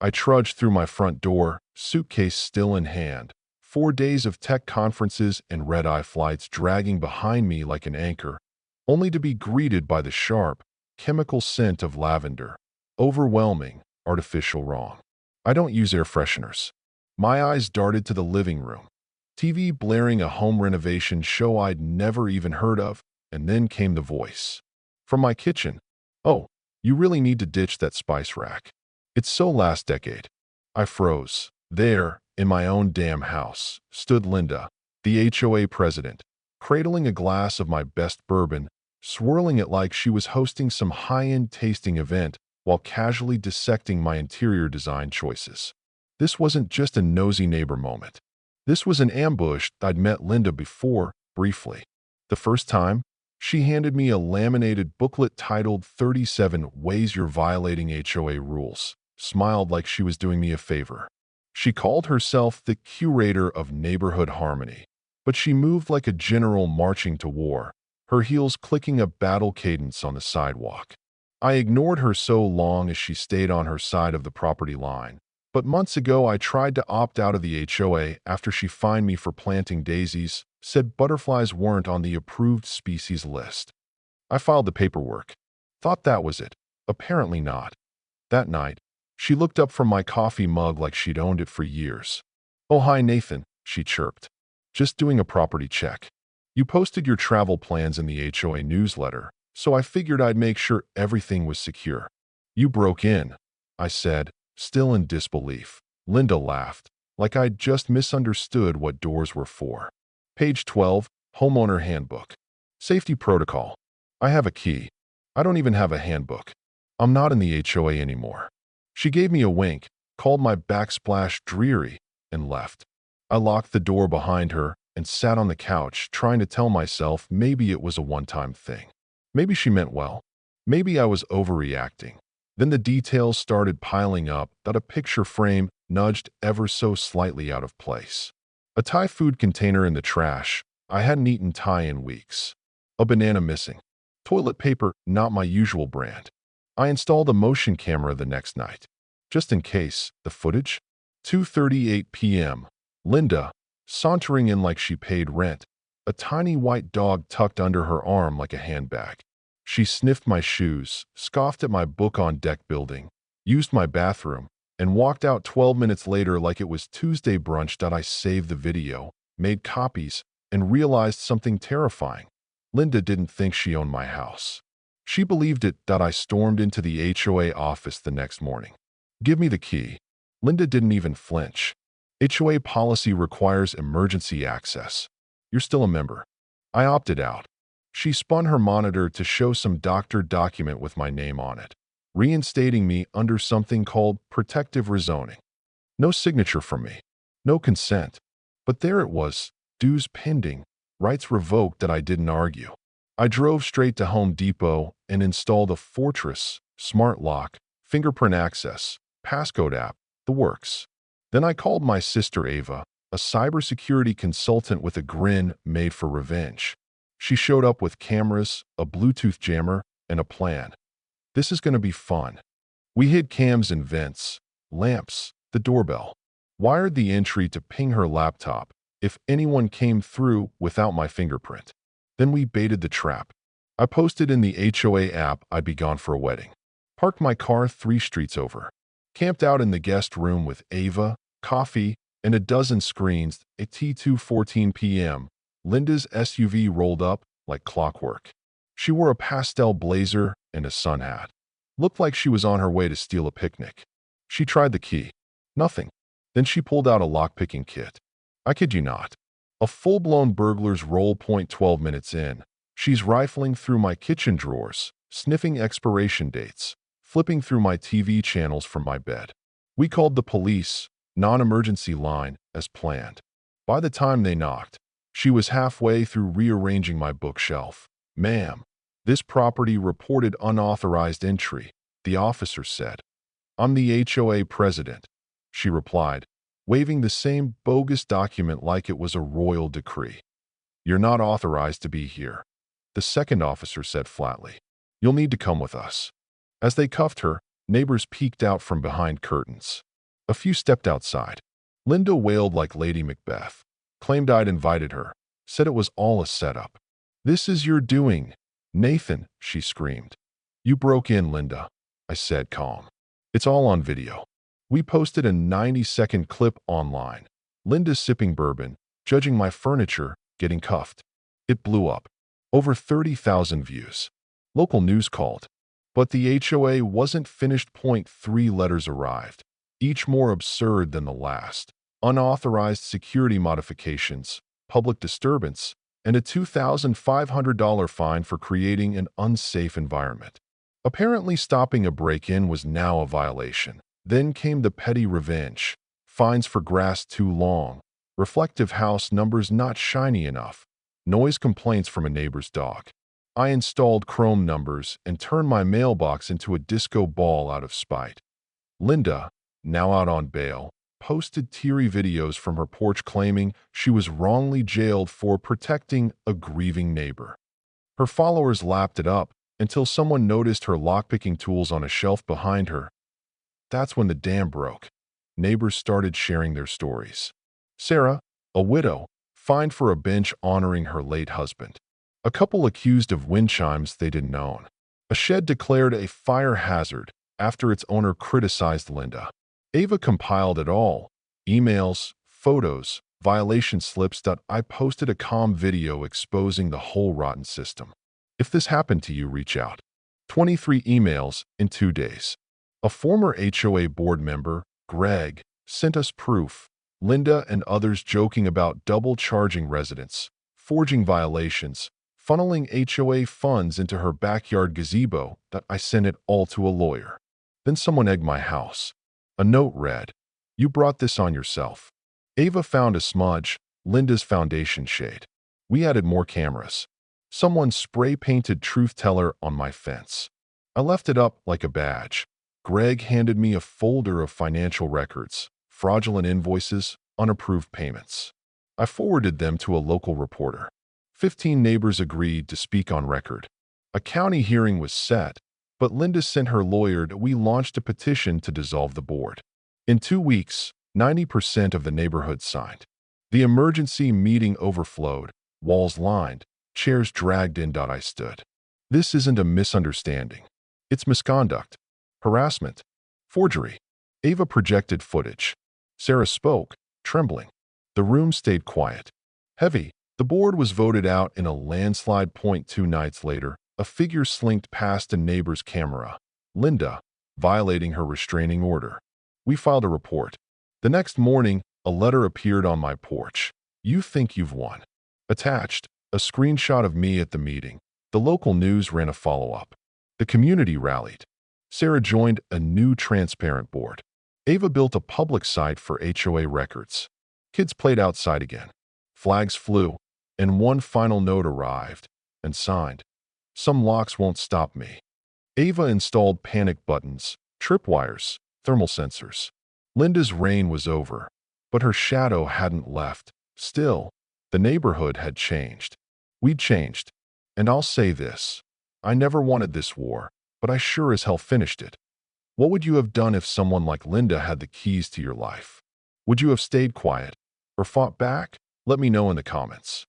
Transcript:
I trudged through my front door, suitcase still in hand. 4 days of tech conferences and red-eye flights dragging behind me like an anchor, only to be greeted by the sharp, chemical scent of lavender. Overwhelming, artificial wrong. I don't use air fresheners. My eyes darted to the living room. TV blaring a home renovation show I'd never even heard of, and then came the voice. From my kitchen, "Oh, you really need to ditch that spice rack. It's so last decade." I froze. There, in my own damn house, stood Linda, the HOA president, cradling a glass of my best bourbon, swirling it like she was hosting some high-end tasting event while casually dissecting my interior design choices. This wasn't just a nosy neighbor moment. This was an ambush. I'd met Linda before, briefly. The first time, she handed me a laminated booklet titled 37 Ways You're Violating HOA Rules, smiled like she was doing me a favor. She called herself the curator of neighborhood harmony, but she moved like a general marching to war, her heels clicking a battle cadence on the sidewalk. I ignored her so long as she stayed on her side of the property line. But months ago, I tried to opt out of the HOA after she fined me for planting daisies, said butterflies weren't on the approved species list. I filed the paperwork. Thought that was it. Apparently not. That night, she looked up from my coffee mug like she'd owned it for years. "Oh, hi, Nathan," she chirped. "Just doing a property check. You posted your travel plans in the HOA newsletter, so I figured I'd make sure everything was secure." "You broke in," I said, still in disbelief. Linda laughed, like I'd just misunderstood what doors were for. Page 12, Homeowner Handbook. Safety Protocol. I have a key. I don't even have a handbook. I'm not in the HOA anymore. She gave me a wink, called my backsplash dreary, and left. I locked the door behind her and sat on the couch, trying to tell myself maybe it was a one-time thing. Maybe she meant well. Maybe I was overreacting. Then the details started piling up that a picture frame nudged ever so slightly out of place. A Thai food container in the trash. I hadn't eaten Thai in weeks. A banana missing. Toilet paper, not my usual brand. I installed a motion camera the next night. Just in case. The footage? 2:38 p.m. Linda, sauntering in like she paid rent. A tiny white dog tucked under her arm like a handbag. She sniffed my shoes, scoffed at my book on deck building, used my bathroom, and walked out 12 minutes later like it was Tuesday brunch. I saved the video, made copies, and realized something terrifying. Linda didn't think she owned my house. She believed it. I stormed into the HOA office the next morning. "Give me the key." Linda didn't even flinch. "HOA policy requires emergency access. You're still a member." I opted out. She spun her monitor to show some doctor document with my name on it, reinstating me under something called protective rezoning. No signature from me. No consent. But there it was, dues pending, rights revoked. I didn't argue. I drove straight to Home Depot and installed a Fortress, smart lock, fingerprint access, passcode app, the works. Then I called my sister Ava, a cybersecurity consultant with a grin made for revenge. She showed up with cameras, a Bluetooth jammer, and a plan. This is going to be fun. We hid cams and vents, lamps, the doorbell, wired the entry to ping her laptop if anyone came through without my fingerprint. Then we baited the trap. I posted in the HOA app I'd be gone for a wedding. Parked my car 3 streets over. Camped out in the guest room with Ava, coffee, and a dozen screens at T2:14 p.m. Linda's SUV rolled up like clockwork. She wore a pastel blazer and a sun hat. Looked like she was on her way to steal a picnic. She tried the key. Nothing. Then she pulled out a lockpicking kit. I kid you not. A full-blown burglar's role. 12 minutes in, she's rifling through my kitchen drawers, sniffing expiration dates, flipping through my TV channels from my bed. We called the police, non-emergency line, as planned. By the time they knocked, she was halfway through rearranging my bookshelf. "Ma'am, this property reported unauthorized entry," the officer said. "I'm the HOA president," she replied, waving the same bogus document like it was a royal decree. "You're not authorized to be here," the second officer said flatly. "You'll need to come with us." As they cuffed her, Neighbors peeked out from behind curtains. A few stepped outside. Linda wailed like Lady Macbeth, claimed I'd invited her, said it was all a setup. "This is your doing, Nathan," she screamed. "You broke in, Linda," I said, calm. "It's all on video." We posted a 90-second clip online. Linda sipping bourbon, judging my furniture, getting cuffed. It blew up. Over 30,000 views. Local news called. But the HOA wasn't finished. Point 3 letters arrived, each more absurd than the last. Unauthorized security modifications, public disturbance, and a $2,500 fine for creating an unsafe environment. Apparently, stopping a break-in was now a violation. Then came the petty revenge. Fines for grass too long, reflective house numbers not shiny enough, noise complaints from a neighbor's dog. I installed Chrome numbers and turned my mailbox into a disco ball out of spite. Linda, now out on bail, posted teary videos from her porch claiming she was wrongly jailed for protecting a grieving neighbor. Her followers lapped it up until someone noticed her lockpicking tools on a shelf behind her. That's when the dam broke. Neighbors started sharing their stories. Sarah, a widow, fined for a bench honoring her late husband. A couple accused of wind chimes they didn't own. A shed declared a fire hazard after its owner criticized Linda. Ava compiled it all. Emails, photos, violation slips. I posted a calm video exposing the whole rotten system. If this happened to you, reach out. 23 emails in 2 days. A former HOA board member, Greg, sent us proof. Linda and others joking about double charging residents, forging violations, funneling HOA funds into her backyard gazebo. I sent it all to a lawyer. Then someone egged my house. A note read, "You brought this on yourself." Ava found a smudge, Linda's foundation shade. We added more cameras. Someone spray-painted truth teller on my fence. I left it up like a badge. Greg handed me a folder of financial records, fraudulent invoices, unapproved payments. I forwarded them to a local reporter. 15 neighbors agreed to speak on record. A county hearing was set, but Linda sent her lawyer. We launched a petition to dissolve the board. In 2 weeks, 90% of the neighborhood signed. The emergency meeting overflowed, walls lined, chairs dragged in. I stood. This isn't a misunderstanding. It's misconduct, harassment, forgery. Ava projected footage. Sarah spoke, trembling. The room stayed quiet. Heavy. The board was voted out in a landslide. 2 nights later, a figure slinked past a neighbor's camera. Linda, violating her restraining order. We filed a report. The next morning, a letter appeared on my porch. "You think you've won." Attached, a screenshot of me at the meeting. The local news ran a follow-up. The community rallied. Sarah joined a new transparent board. Ava built a public site for HOA records. Kids played outside again. Flags flew, and one final note arrived and signed. "Some locks won't stop me." Ava installed panic buttons, tripwires, thermal sensors. Linda's reign was over, but her shadow hadn't left. Still, the neighborhood had changed. We'd changed. And I'll say this. I never wanted this war, but I sure as hell finished it. What would you have done if someone like Linda had the keys to your life? Would you have stayed quiet or fought back? Let me know in the comments.